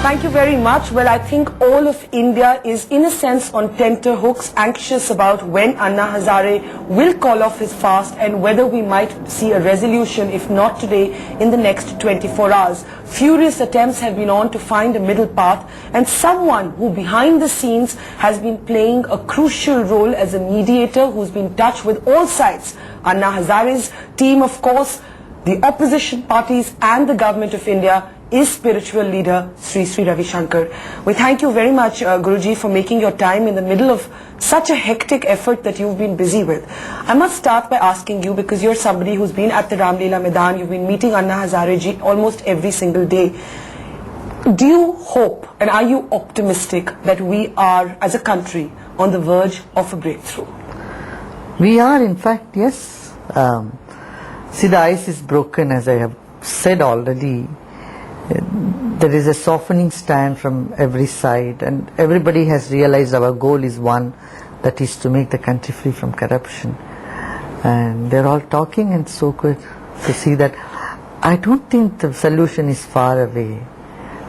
Thank you very much. Well, I think all of India is in a sense on tenterhooks, anxious about when Anna Hazare will call off his fast and whether we might see a resolution, if not today, in the next 24 hours. Furious attempts have been on to find a middle path, and someone who behind the scenes has been playing a crucial role as a mediator who's been in touch with all sides. Anna Hazare's team, of course, the opposition parties and the government of India, is spiritual leader Sri Ravi Shankar. We thank you very much, Guruji, for making your time in the middle of such a hectic effort that you've been busy with. I must start by asking you, because you're somebody who's been at the Ram Lila Maidan, you've been meeting Anna Hazare ji almost every single day. Do you hope and are you optimistic that we are, as a country, on the verge of a breakthrough? We are, in fact, yes. See, the ice is broken, as I have said already. There is a softening stand from every side, and everybody has realized our goal is one, that is to make the country free from corruption. And they're all talking, and so good to see that. I don't think the solution is far away.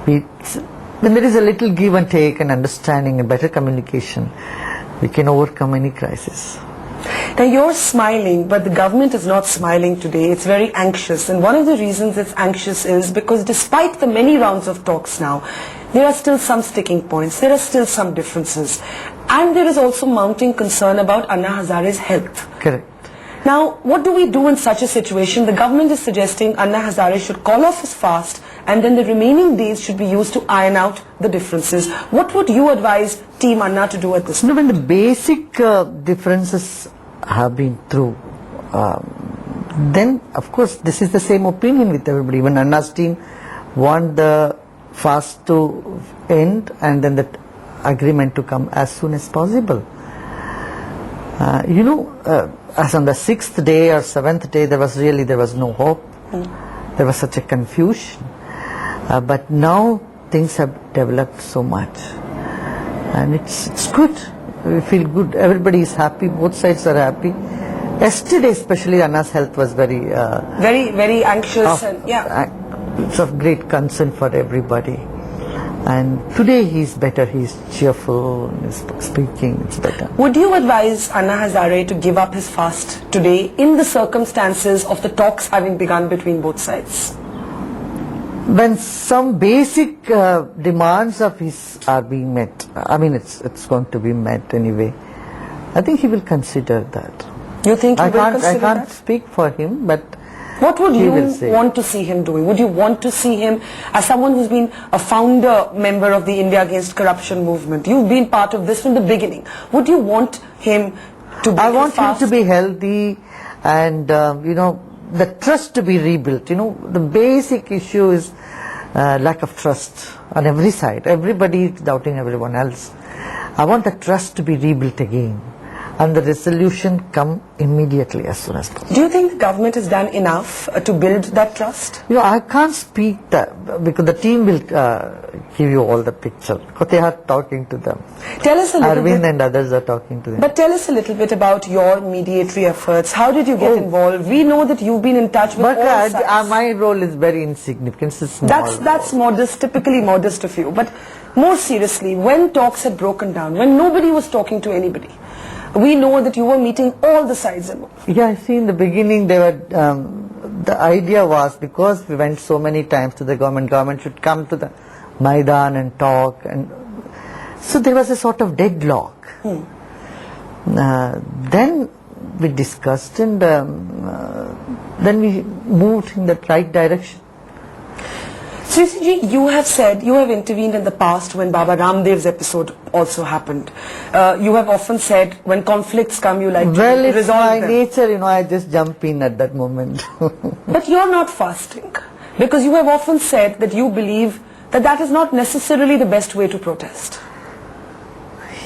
When there is a little give and take and understanding and better communication, we can overcome any crisis. Now you're smiling, but the government is not smiling today. It's very anxious, and one of the reasons it's anxious is because despite the many rounds of talks now, there are still some sticking points, there are still some differences, and there is also mounting concern about Anna Hazare's health. Correct. Now, what do we do in such a situation? The government is suggesting Anna Hazare should call off his fast, and then the remaining days should be used to iron out the differences. What would you advise Team Anna to do at this point? No, when the basic differences have been through, then of course this is the same opinion with everybody. When Anna's team want the fast to end and then the agreement to come as soon as possible. As on the 6th day or 7th day, there was no hope. There was such a confusion. But now things have developed so much, and it's good. We feel good. Everybody is happy. Both sides are happy. Yesterday, especially, Anna's health was very, very anxious. It's of great concern for everybody. And today he's better. He's cheerful. He's speaking. It's better. Would you advise Anna Hazare to give up his fast today in the circumstances of the talks having begun between both sides? When some basic demands of his are being met, I mean it's going to be met anyway, I think he will consider that. You think he will consider that? I can't speak for him, but what would you want to see him doing? Would you want to see him, as someone who's been a founder member of the India Against Corruption movement, you've been part of this from the beginning, would you want him to be I want him to be healthy and the trust to be rebuilt. The basic issue is lack of trust on every side. Everybody is doubting everyone else. I want the trust to be rebuilt again, and the resolution come immediately as soon as possible. Do you think the government has done enough to build that trust? I can't speak that because the team will give you all the picture, because they are talking to them. Tell us a little bit. Arvind and others are talking to them. But tell us a little bit about your mediatory efforts. How did you get involved? We know that you've been in touch with all sides. My role is very insignificant. It's small. That's modest, typically modest of you. But more seriously, when talks had broken down, when nobody was talking to anybody, we know that you were meeting all the sides involved. Yeah, I see in the beginning the idea was, because we went so many times to the government should come to the Maidan and talk, and so there was a sort of deadlock. Then we discussed, and then we moved in the right direction. Sriji, you have said, you have intervened in the past when Baba Ramdev's episode also happened. You have often said, when conflicts come, you like to resolve them. Well, it's my nature, I just jump in at that moment. But you're not fasting, because you have often said that you believe that that is not necessarily the best way to protest.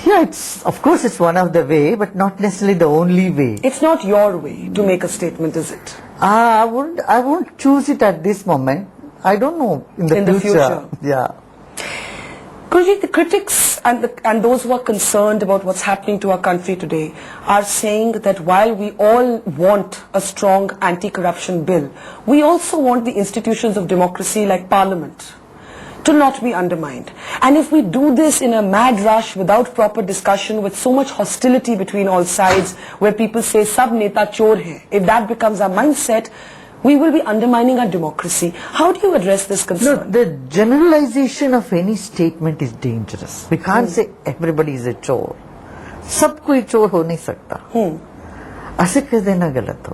Yeah, of course it's one of the way, but not necessarily the only way. It's not your way to make a statement, is it? I won't choose it at this moment. I don't know in the future. Yeah. Guruji, the critics and those who are concerned about what's happening to our country today are saying that while we all want a strong anti-corruption bill, we also want the institutions of democracy like Parliament to not be undermined. And if we do this in a mad rush without proper discussion, with so much hostility between all sides, where people say sab neta chor hai, if that becomes our mindset, we will be undermining our democracy. How do you address this concern? No, the generalization of any statement is dangerous. We can't say everybody is a chore. सब कोई चोर हो नहीं सकता. ऐसे कह देना गलत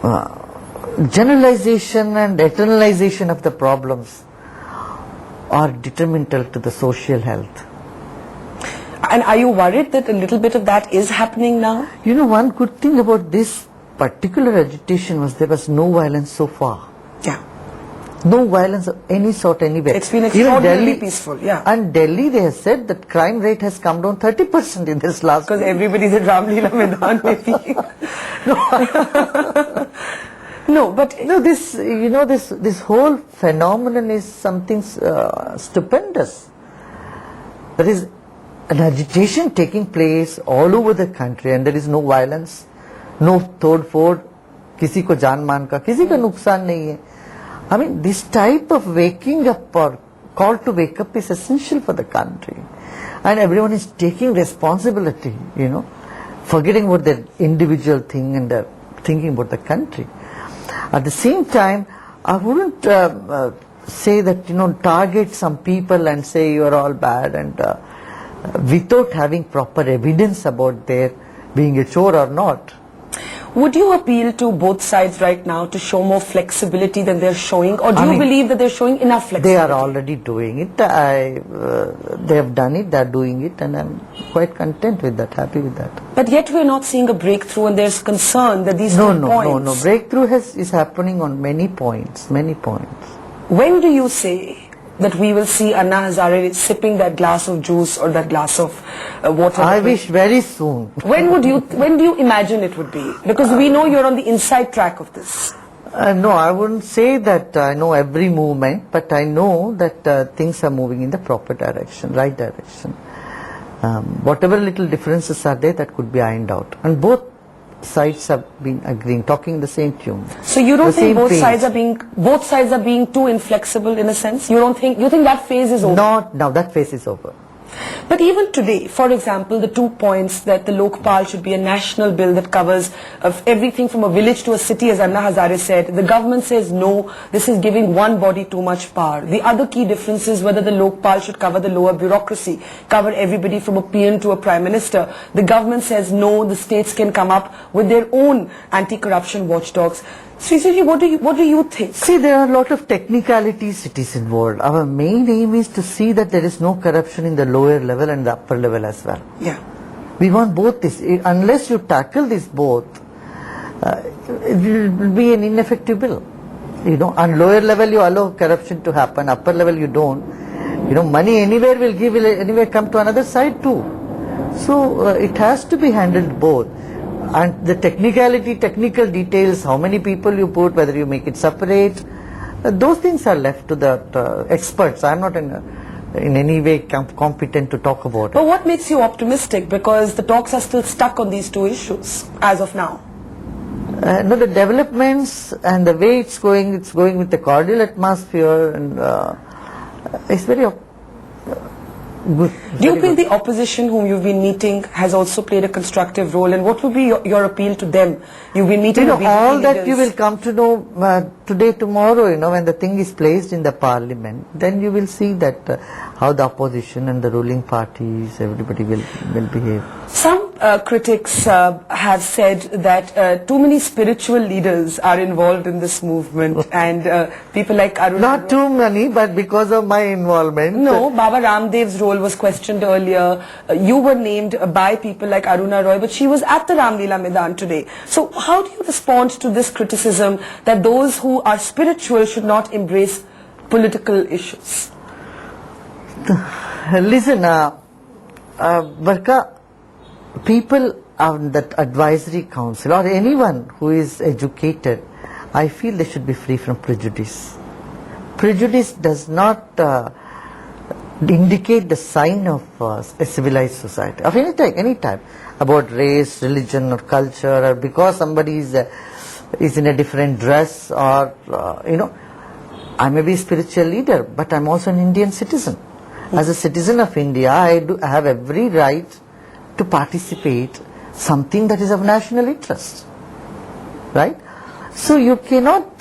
होगा. Generalization and eternalization of the problems are detrimental to the social health. And are you worried that a little bit of that is happening now? You know, one good thing about this particular agitation was there was no violence so far. Yeah. No violence of any sort anywhere. It's been Even extraordinarily peaceful, yeah. And Delhi, they have said that crime rate has come down 30% in this last Because week. everybody's at Ram Lila Maidan, maybe. No, but No, this, you know, this whole phenomenon is something stupendous. There is an agitation taking place all over the country and there is no violence, no tod-fod, किसी को जान मान का, किसी का नुकसान नहीं है. I mean, this type of waking up or call to wake up is essential for the country. And everyone is taking responsibility, you know, forgetting about their individual thing and thinking about the country. At the same time, I wouldn't say that, you know, target some people and say you are all bad and without having proper evidence about their being a chore or not. would you appeal to both sides right now to show more flexibility than they're showing? Or do you believe that they're showing enough flexibility? They are already doing it. They have done it, they're doing it, and I'm quite content with that, happy with that. But yet we're not seeing a breakthrough, and there's concern that these No, two no, points... no, no. Breakthrough is happening on many points, many points. When do you say that we will see Anna Hazare sipping that glass of juice or that glass of water? I wish very soon. When do you imagine it would be? Because we know you're on the inside track of this. No, I wouldn't say that I know every movement, but I know that things are moving in the proper direction, right direction. Whatever little differences are there, that could be ironed out. And both sides have been agreeing, talking the same tune. So you don't think both page. sides are being too inflexible in a sense? You think that phase is over? Not now, that phase is over. But even today, for example, the 2 points that the Lokpal should be a national bill that covers of everything from a village to a city, as Anna Hazare said, the government says no, this is giving one body too much power. The other key difference is whether the Lokpal should cover the lower bureaucracy, cover everybody from a PM to a Prime Minister. The government says no, the states can come up with their own anti-corruption watchdogs. Sriji, what do you think? See, there are a lot of technicalities it is involved. Our main aim is to see that there is no corruption in the lower level and the upper level as well. Yeah. We want both this. Unless you tackle this both, it will be an ineffective bill. You know, on lower level you allow corruption to happen, upper level you don't. You know, money anywhere will anywhere come to another side too. So it has to be handled both. And the technical details, how many people you put, whether you make it separate, those things are left to the experts. I'm not in any way competent to talk about it. But what makes you optimistic? Because the talks are still stuck on these two issues as of now. No, the developments and the way it's going with the cordial atmosphere, and it's very good. Do you feel the opposition whom you've been meeting has also played a constructive role, and what would be your appeal to them? You've been meeting all leaders. that you will come to know today, tomorrow, you know, when the thing is placed in the parliament, then you will see that how the opposition and the ruling parties, everybody will behave. Some critics have said that too many spiritual leaders are involved in this movement, and people like Aruna... Not too many, but because of my involvement. No, Baba Ramdev's role was questioned earlier. You were named by people like Aruna Roy, but she was at the Ram Lila Maidan today. So how do you respond to this criticism that those who are spiritual should not embrace political issues? Listen, Barka, people on that advisory council or anyone who is educated, I feel they should be free from prejudice. Prejudice does not indicate the sign of a civilized society of any type, about race, religion or culture, or because somebody is in a different dress, or you know, I may be a spiritual leader, but I'm also an Indian citizen. As a citizen of India, I have every right to participate something that is of national interest. Right? So you cannot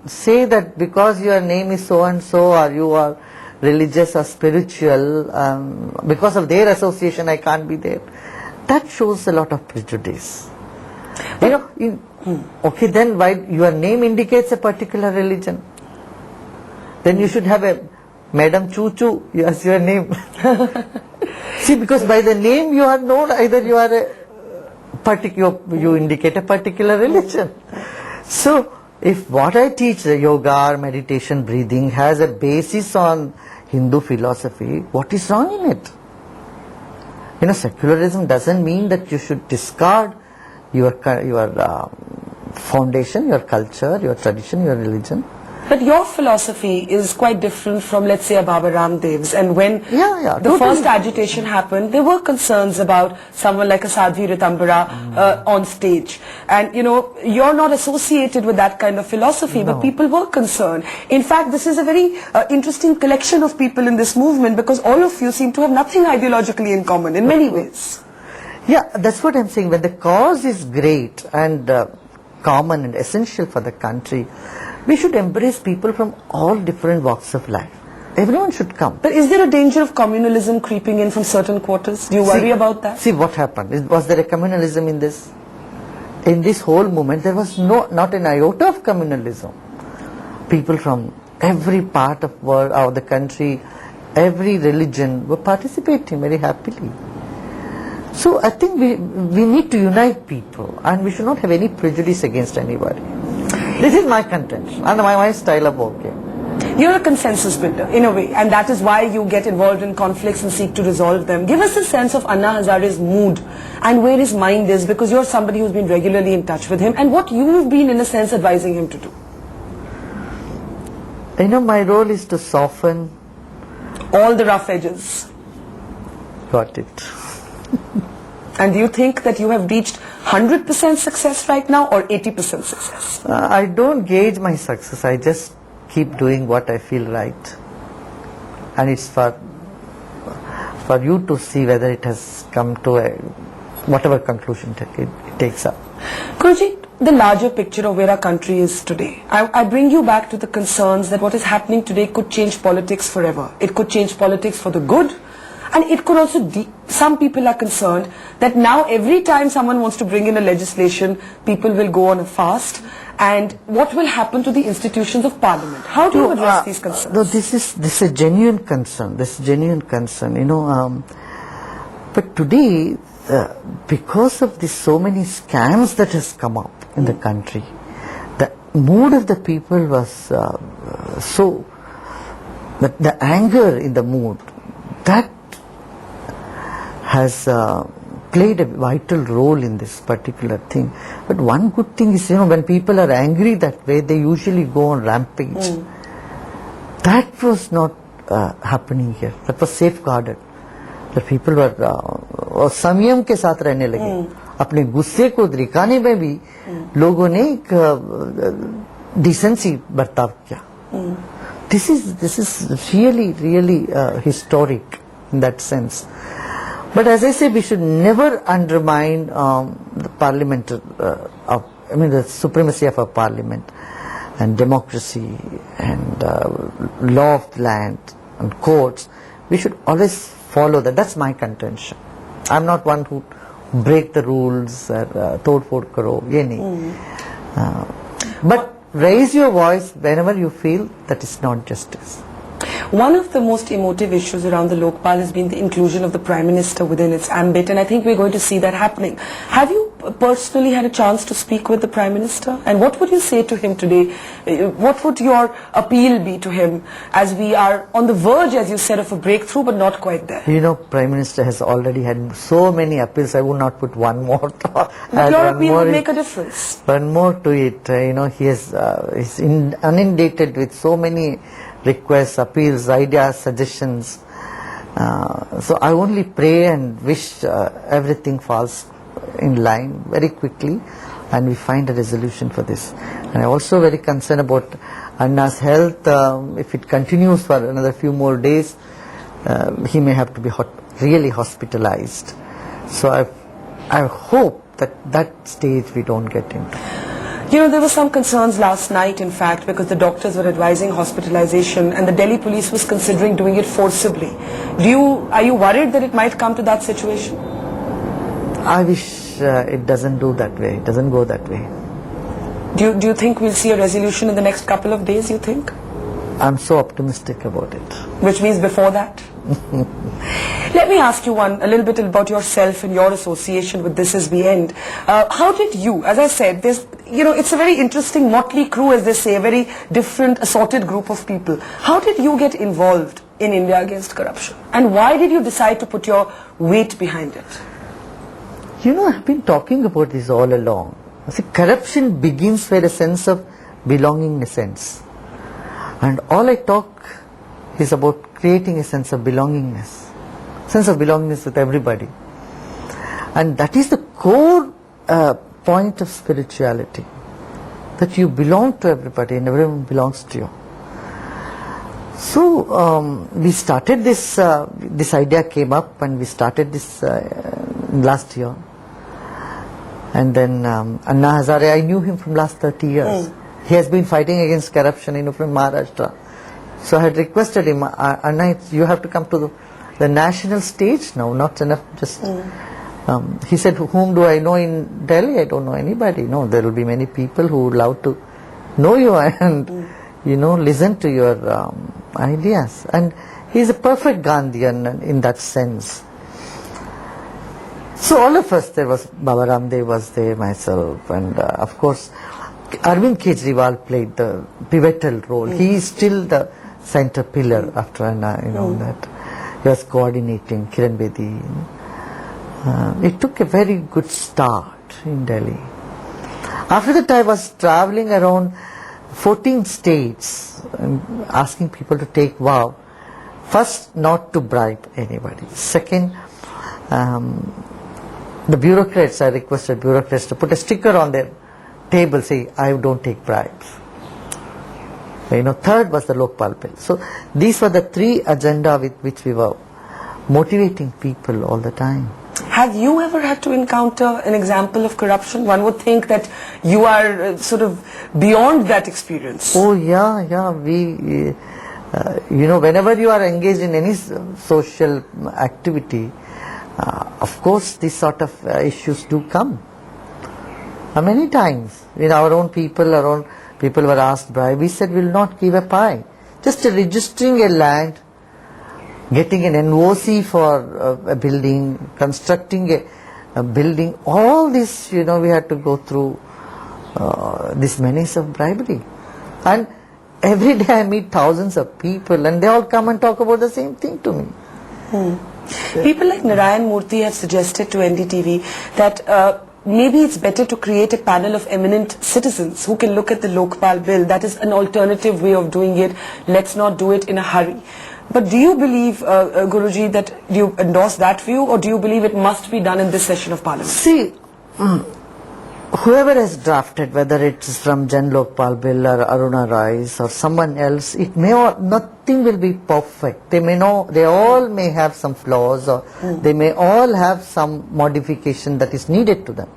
say that because your name is so and so, or you are religious or spiritual, because of their association I can't be there. That shows a lot of prejudice. Okay, then why your name indicates a particular religion? Then you should have a Madam Choo Choo as your name. See, because by the name you are known, either you are you indicate a particular religion. So, if what I teach, the yoga or meditation, breathing, has a basis on Hindu philosophy, what is wrong in it? Secularism doesn't mean that you should discard your foundation, your culture, your tradition, your religion. But your philosophy is quite different from, let's say, a Baba Ramdev's. And when the first agitation happened, there were concerns about someone like a Sadhvi Ritambara on stage. And, you're not associated with that kind of philosophy, but people were concerned. In fact, this is a very interesting collection of people in this movement, because all of you seem to have nothing ideologically in common in many ways. Yeah, that's what I'm saying. When the cause is great and common and essential for the country, we should embrace people from all different walks of life. Everyone should come. But is there a danger of communalism creeping in from certain quarters? Do you worry about that? See what happened. Was there a communalism in this? In this whole movement, there was not an iota of communalism. People from every part of the country, every religion were participating very happily. So I think we need to unite people, and we should not have any prejudice against anybody. This is my contention and my style of working. You're a consensus builder in a way, and that is why you get involved in conflicts and seek to resolve them. Give us a sense of Anna Hazare's mood and where his mind is, because you're somebody who's been regularly in touch with him, and what you've been in a sense advising him to do. My role is to soften all the rough edges. Got it. And do you think that you have reached 100% success right now, or 80% success? I don't gauge my success. I just keep doing what I feel right. And it's for you to see whether it has come to whatever conclusion it takes up. Guruji, the larger picture of where our country is today, I bring you back to the concerns that what is happening today could change politics forever. It could change politics for the good. And it could also, some people are concerned that now every time someone wants to bring in a legislation, people will go on a fast. And what will happen to the institutions of parliament? How do you address these concerns? No, this is a genuine concern. This is a genuine concern, But today, because of so many scams that has come up in the country, the mood of the people was the anger in the mood, that has played a vital role in this particular thing. But one good thing is, when people are angry that way, they usually go on rampage. That was not happening here. That was safeguarded. The people were संयम के साथ रहने लगे. अपने गुस्से को दिखाने में भी लोगों ने एक decency बर्ताव किया. This is really historic in that sense. But as I say, we should never undermine the parliament, the supremacy of our parliament and democracy and law of the land and courts. We should always follow that. That's my contention. I'm not one who break the rules, tod phod karo, ye nahi. But raise your voice whenever you feel that is not justice. One of the most emotive issues around the Lokpal has been the inclusion of the Prime Minister within its ambit, and I think we're going to see that happening. Have you personally had a chance to speak with the Prime Minister? And what would you say to him today? What would your appeal be to him, as we are on the verge, as you said, of a breakthrough, but not quite there? Prime Minister has already had so many appeals. I would not put one more. But your appeal would make a difference. One more to it. He is inundated with so many requests, appeals, ideas, suggestions. So I only pray and wish everything falls in line very quickly and we find a resolution for this. And I'm also very concerned about Anna's health, if it continues for another few more days, he may have to be really hospitalized. So I hope that stage we don't get into. You know, there were some concerns last night, in fact, because the doctors were advising hospitalization and the Delhi police was considering doing it forcibly. Are you worried that it might come to that situation? I wish it doesn't do that way. It doesn't go that way. Do you think we'll see a resolution in the next couple of days, you think? I'm so optimistic about it. Which means before that? Let me ask you a little bit about yourself and your association with this as we end. How did you, as I said, it's a very interesting motley crew, as they say, a very different assorted group of people. How did you get involved in India Against Corruption? And why did you decide to put your weight behind it? You know, I've been talking about this all along. I say corruption begins where a sense of belongingness ends. And all I talk is about creating a sense of belongingness. Sense of belongingness with everybody. And that is the core point of spirituality. That you belong to everybody and everyone belongs to you. So we started this idea came up and we started this last year. And then Anna Hazare, I knew him from last 30 years. He has been fighting against corruption, from Maharashtra. So I had requested him, Anna, you have to come to the national stage now, not enough just... he said, whom do I know in Delhi? I don't know anybody. No, there will be many people who would love to know you and, listen to your ideas. And he's a perfect Gandhian in that sense. So all of us, there was Baba Ramdev was there, myself, and of course Arvind Kejriwal played the pivotal role. He is still the center pillar after Anna, that he was coordinating Kiran Bedi. It took a very good start in Delhi. After that I was traveling around 14 states and asking people to take vow. First, not to bribe anybody. Second, the bureaucrats, I requested bureaucrats to put a sticker on their table, say, I don't take bribes. Third was the Lokpal bill. So these were the three agenda with which we were motivating people all the time. Have you ever had to encounter an example of corruption? One would think that you are sort of beyond that experience. Oh yeah. We, whenever you are engaged in any social activity, of course these sort of issues do come. Many times, our own people were asked bribe. We said we will not give a pie. Just registering a land, getting an NOC for a building, constructing a building, all this, we had to go through this menace of bribery. And every day I meet thousands of people and they all come and talk about the same thing to me. People like Narayan Murthy have suggested to NDTV that maybe it's better to create a panel of eminent citizens who can look at the Lokpal bill. That is an alternative way of doing it. Let's not do it in a hurry. But do you believe, Guruji, that you endorse that view, or do you believe it must be done in this session of Parliament? See, whoever has drafted, whether it's from Jan Lokpal bill or Aruna Roy's or someone else, nothing will be perfect. They all may have some flaws, or they may all have some modification that is needed to them.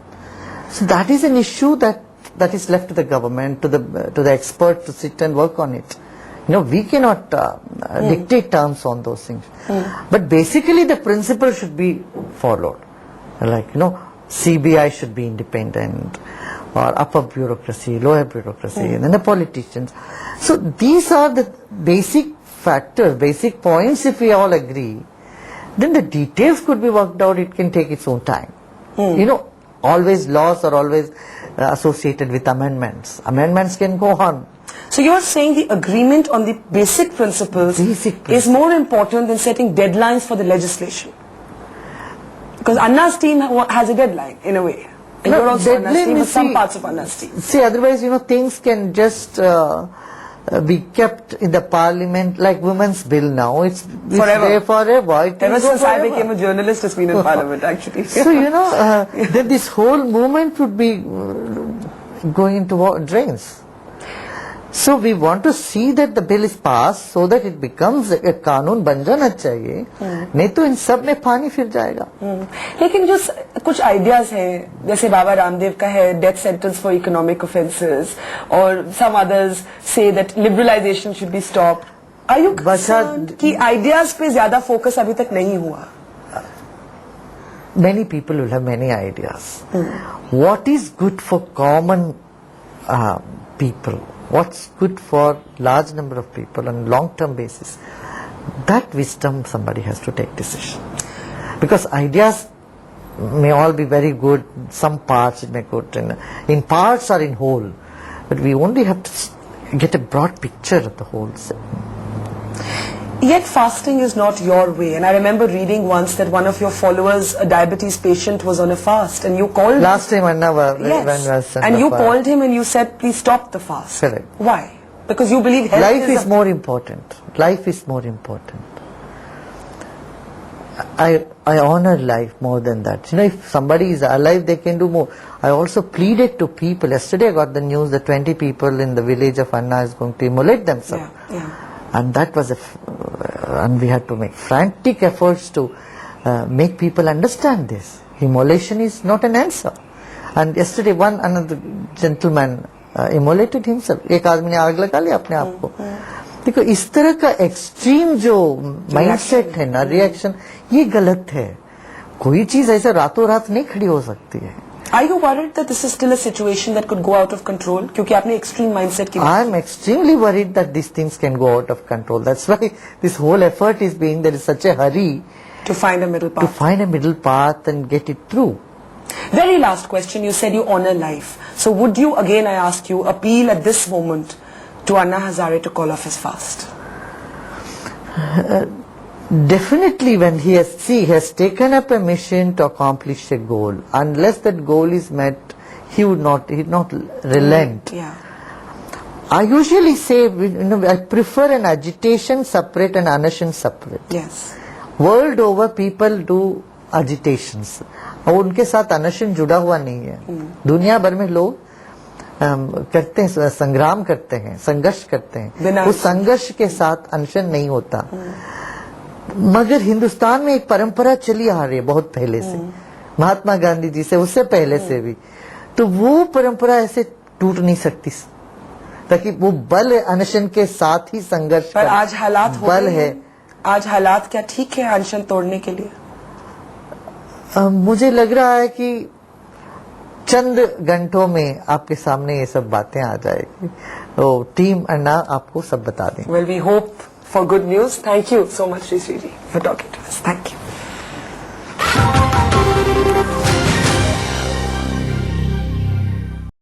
So that is an issue that is left to the government, to the expert to sit and work on it. We cannot dictate terms on those things. But basically the principle should be followed. Like, CBI should be independent, or upper bureaucracy, lower bureaucracy, and then the politicians. So these are the basic factors, basic points. If we all agree, then the details could be worked out. It can take its own time. Always laws are always associated with amendments. Amendments can go on. So you are saying the agreement on the basic principles is more important than setting deadlines for the legislation? Because Anna's team has a deadline, in a way. And you're also Anna's team, but some parts of Anna's team. See, otherwise, things can just be kept in the Parliament, like women's bill now. It's there forever. Ever since I became a journalist, it's been in Parliament, actually. So, then this whole movement would be going into drains. So we want to see that the bill is passed so that it becomes a कानून बन जाना चाहिए, नहीं तो इन सब में पानी फिर जाएगा. लेकिन जो कुछ आइडियाज हैं, जैसे बाबा रामदेव का है death sentence for economic offences, और सम अदर्स से that liberalisation should be stop. Are you concerned कि आइडियाज पे ज्यादा फोकस अभी तक नहीं हुआ? Many people will have many ideas. What is good for common people? What's good for large number of people on long-term basis? That wisdom somebody has to take decision. Because ideas may all be very good, some parts it may good in parts or in whole, but we only have to get a broad picture of the whole. Yet fasting is not your way, and I remember reading once that one of your followers, a diabetes patient, was on a fast, and you called last time Anna was and you called him and you said, please stop the fast. Correct. Why? Because you believe health life is more important. Life is more important. I honor life more than that. You know, if somebody is alive, they can do more. I also pleaded to people. Yesterday I got the news that 20 people in the village of Anna is going to immolate themselves. Yeah. And that was and we had to make frantic efforts to make people understand this. Immolation is not an answer. And yesterday another gentleman immolated himself. एक आदमी ने आग लगा लिया अपने आप को. देखो इस तरह का एक्सट्रीम जो माइंडसेट है ना, रिएक्शन, ये गलत है. कोई चीज ऐसे रातों रात नहीं खड़ी हो सकती है. Are you worried that this is still a situation that could go out of control? क्योंकि आपने extreme mindset की. I am extremely worried that these things can go out of control. That's why this whole effort is being, there is such a hurry to find a middle path. To find a middle path and get it through. Very last question. You said you honor life. So would you, again I ask you, appeal at this moment to Anna Hazare to call off his fast? Definitely, when he has taken up a mission to accomplish a goal. Unless that goal is met, he would not relent. Yeah. I usually say, I prefer an agitation separate and unction separate. Yes. World over, people do agitations. और उनके साथ अनशन जुड़ा हुआ नहीं है. दुनिया भर में लोग करते हैं, संग्राम करते हैं, संघर्ष करते हैं. उस संघर्ष के साथ अनशन नहीं होता. मगर हिंदुस्तान में एक परंपरा चली आ रही है बहुत पहले से, महात्मा गांधी जी से, उससे पहले से भी. तो वो परंपरा ऐसे टूट नहीं सकती, ताकि वो बल अनशन के साथ ही संघर्ष. पर आज हालात बल है. आज हालात क्या ठीक है अनशन तोड़ने के लिए? मुझे लग रहा है कि चंद घंटों में आपके सामने ये सब बातें आ जाएगी. तो टीम अन्ना आपको सब बता दें. Well, we hope for good news. Thank you so much, Sri, for talking to us. Thank you.